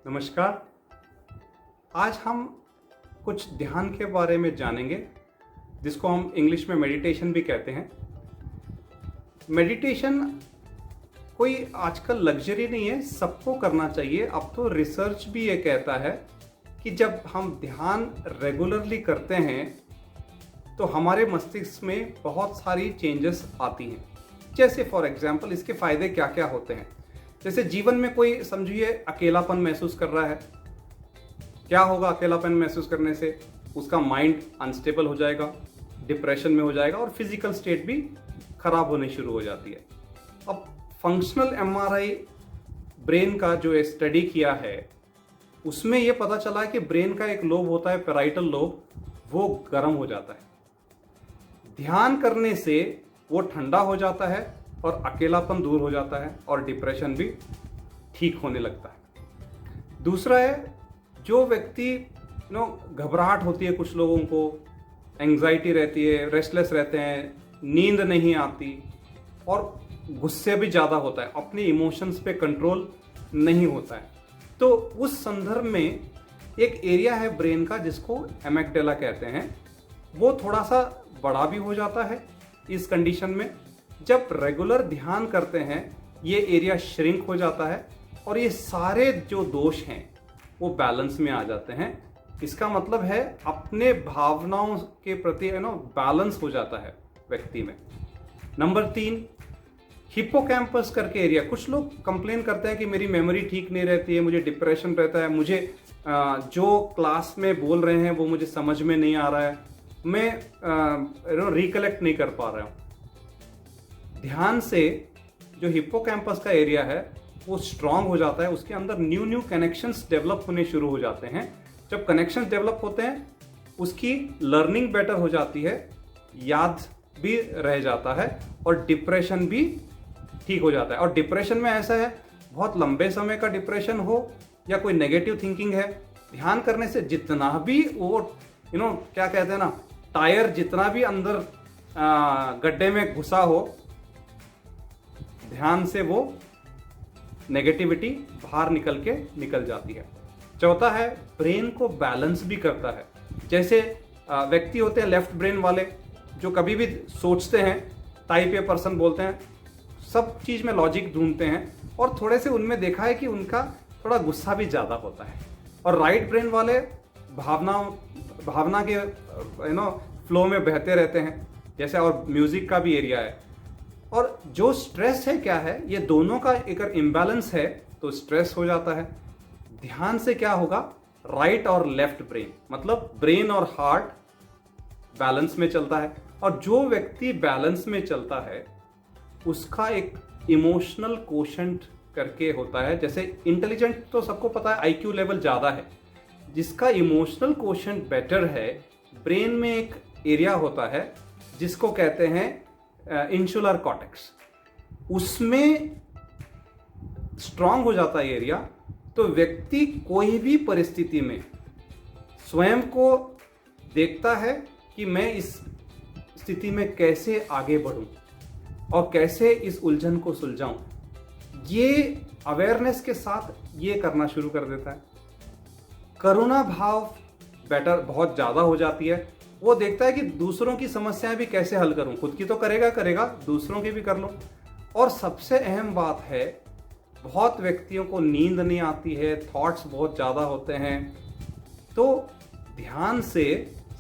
नमस्कार। आज हम कुछ ध्यान के बारे में जानेंगे जिसको हम इंग्लिश में मेडिटेशन भी कहते हैं। मेडिटेशन कोई आजकल लग्जरी नहीं है, सबको करना चाहिए। अब तो रिसर्च भी ये कहता है कि जब हम ध्यान रेगुलरली करते हैं तो हमारे मस्तिष्क में बहुत सारी चेंजेस आती हैं। जैसे फॉर एग्जांपल इसके फ़ायदे क्या क्या होते हैं। जैसे जीवन में कोई समझिए अकेलापन महसूस कर रहा है, क्या होगा अकेलापन महसूस करने से? उसका माइंड अनस्टेबल हो जाएगा, डिप्रेशन में हो जाएगा और फिजिकल स्टेट भी खराब होने शुरू हो जाती है। अब फंक्शनल एमआरआई ब्रेन का जो स्टडी किया है उसमें यह पता चला है कि ब्रेन का एक लोब होता है पैराइटल लोब, वो गर्म हो जाता है। ध्यान करने से वो ठंडा हो जाता है और अकेलापन दूर हो जाता है और डिप्रेशन भी ठीक होने लगता है। दूसरा है, जो व्यक्ति घबराहट होती है, कुछ लोगों को एंग्जाइटी रहती है, रेस्टलेस रहते हैं, नींद नहीं आती और गुस्से भी ज़्यादा होता है, अपने इमोशंस पे कंट्रोल नहीं होता है, तो उस संदर्भ में एक एरिया है ब्रेन का जिसको एमिग्डाला कहते हैं, वो थोड़ा सा बड़ा भी हो जाता है। इस कंडीशन में जब रेगुलर ध्यान करते हैं ये एरिया श्रिंक हो जाता है और ये सारे जो दोष हैं वो बैलेंस में आ जाते हैं। इसका मतलब है अपने भावनाओं के प्रति बैलेंस हो जाता है व्यक्ति में। नंबर 3, हिप्पोकैम्पस करके एरिया। कुछ लोग कंप्लेन करते हैं कि मेरी मेमोरी ठीक नहीं रहती है, मुझे डिप्रेशन रहता है, मुझे जो क्लास में बोल रहे हैं वो मुझे समझ में नहीं आ रहा है, मैं रिकलेक्ट नहीं कर पा रहा हूँ। ध्यान से जो हिप्पोकैम्पस का एरिया है वो स्ट्रांग हो जाता है, उसके अंदर न्यू कनेक्शंस डेवलप होने शुरू हो जाते हैं। जब कनेक्शंस डेवलप होते हैं उसकी लर्निंग बेटर हो जाती है, याद भी रह जाता है और डिप्रेशन भी ठीक हो जाता है। और डिप्रेशन में ऐसा है, बहुत लंबे समय का डिप्रेशन हो या कोई नेगेटिव थिंकिंग है, ध्यान करने से जितना भी वो क्या कहते हैं ना, टायर जितना भी अंदर गड्ढे में घुसा हो, ध्यान से वो नेगेटिविटी बाहर निकल जाती है। चौथा है, ब्रेन को बैलेंस भी करता है। जैसे व्यक्ति होते हैं लेफ्ट ब्रेन वाले जो कभी भी सोचते हैं, टाइप ए पर्सन बोलते हैं, सब चीज में लॉजिक ढूंढते हैं और थोड़े से उनमें देखा है कि उनका थोड़ा गुस्सा भी ज्यादा होता है। और राइट ब्रेन वाले भावना के फ्लो में बहते रहते हैं जैसे। और म्यूजिक का भी एरिया है। और जो स्ट्रेस है क्या है, ये दोनों का एक इम्बैलेंस है तो स्ट्रेस हो जाता है। ध्यान से क्या होगा, राइट और लेफ्ट ब्रेन मतलब ब्रेन और हार्ट बैलेंस में चलता है। और जो व्यक्ति बैलेंस में चलता है उसका एक इमोशनल कोशेंट करके होता है। जैसे इंटेलिजेंट तो सबको पता है, आईक्यू लेवल ज्यादा है, जिसका इमोशनल कोशेंट बेटर है, ब्रेन में एक एरिया होता है जिसको कहते हैं इंसुलर कॉर्टेक्स, उसमें स्ट्रांग हो जाता है एरिया। तो व्यक्ति कोई भी परिस्थिति में स्वयं को देखता है कि मैं इस स्थिति में कैसे आगे बढ़ूं और कैसे इस उलझन को सुलझाऊं, ये अवेयरनेस के साथ ये करना शुरू कर देता है। करुणा भाव बेटर बहुत ज़्यादा हो जाती है। वो देखता है कि दूसरों की समस्याएं भी कैसे हल करूं, खुद की तो करेगा, दूसरों की भी कर लो। और सबसे अहम बात है, बहुत व्यक्तियों को नींद नहीं आती है, थॉट्स बहुत ज़्यादा होते हैं, तो ध्यान से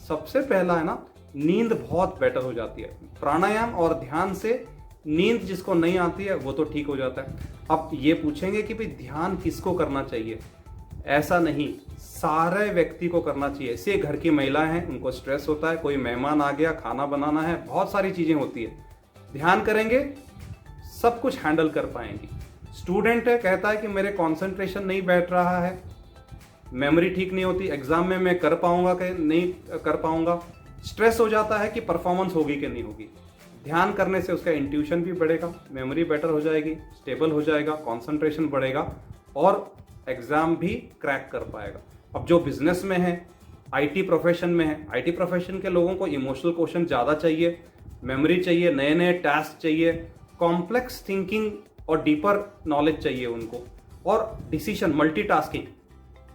सबसे पहला है ना, नींद बहुत बेटर हो जाती है। प्राणायाम और ध्यान से नींद जिसको नहीं आती है वो तो ठीक हो जाता है। अब ये पूछेंगे कि भाई ध्यान किसको करना चाहिए? ऐसा नहीं, सारे व्यक्ति को करना चाहिए। ऐसे घर की महिलाएं हैं, उनको स्ट्रेस होता है, कोई मेहमान आ गया, खाना बनाना है, बहुत सारी चीजें होती है, ध्यान करेंगे सब कुछ हैंडल कर पाएंगी। स्टूडेंट है, कहता है कि मेरे कंसंट्रेशन नहीं बैठ रहा है, मेमोरी ठीक नहीं होती, एग्जाम में मैं कर पाऊंगा कि नहीं कर पाऊंगा, स्ट्रेस हो जाता है कि परफॉर्मेंस होगी कि नहीं होगी। ध्यान करने से उसका इंट्यूशन भी बढ़ेगा, मेमोरी बेटर हो जाएगी, स्टेबल हो जाएगा, कंसंट्रेशन बढ़ेगा और एग्जाम भी क्रैक कर पाएगा। अब जो बिजनेस में है, आईटी प्रोफेशन में है, आईटी प्रोफेशन के लोगों को इमोशनल क्वेश्चन ज़्यादा चाहिए, मेमोरी चाहिए, नए नए टास्क चाहिए, कॉम्प्लेक्स थिंकिंग और डीपर नॉलेज चाहिए उनको, और डिसीजन मल्टीटास्किंग,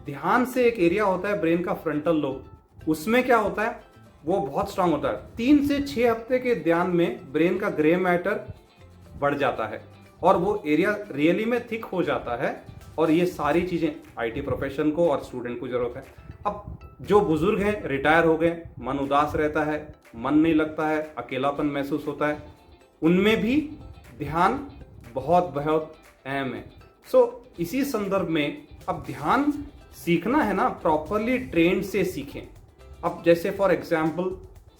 ध्यान से एक एरिया होता है ब्रेन का फ्रंटल लोब, उसमें क्या होता है, वो बहुत स्ट्रांग होता है। 3 से 6 हफ्ते के ध्यान में ब्रेन का ग्रे मैटर बढ़ जाता है और वो एरिया रियली में थिक हो जाता है। और ये सारी चीजें आईटी प्रोफेशन को और स्टूडेंट को जरूरत है। अब जो बुजुर्ग हैं, रिटायर हो गए, मन उदास रहता है, मन नहीं लगता है, अकेलापन महसूस होता है, उनमें भी ध्यान बहुत बहुत अहम है। इसी संदर्भ में अब ध्यान सीखना है ना, प्रॉपरली ट्रेंड से सीखें। अब जैसे फॉर एग्जाम्पल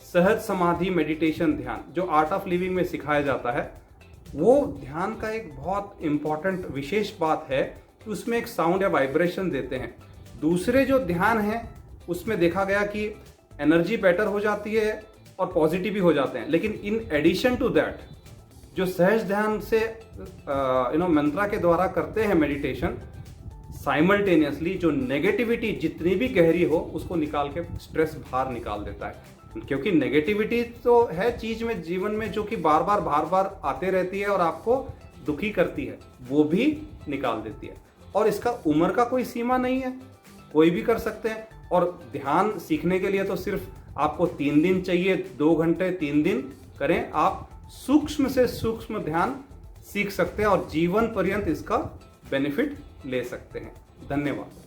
सहज समाधि मेडिटेशन ध्यान जो आर्ट ऑफ लिविंग में सिखाया जाता है, वो ध्यान का एक बहुत इंपॉर्टेंट विशेष बात है कि उसमें एक साउंड या वाइब्रेशन देते हैं। दूसरे जो ध्यान है उसमें देखा गया कि एनर्जी बेटर हो जाती है और पॉजिटिव भी हो जाते हैं, लेकिन इन एडिशन टू दैट जो सहज ध्यान से मंत्रा के द्वारा करते हैं मेडिटेशन, साइमल्टेनियसली जो नेगेटिविटी जितनी भी गहरी हो उसको निकाल के स्ट्रेस बाहर निकाल देता है। क्योंकि नेगेटिविटी तो है चीज में, जीवन में, जो कि बार बार आते रहती है और आपको दुखी करती है, वो भी निकाल देती है। और इसका उम्र का कोई सीमा नहीं है, कोई भी कर सकते हैं। और ध्यान सीखने के लिए तो सिर्फ आपको 3 दिन चाहिए, 2 घंटे 3 दिन करें, आप सूक्ष्म से सूक्ष्म ध्यान सीख सकते हैं और जीवन पर्यंत इसका बेनिफिट ले सकते हैं। धन्यवाद।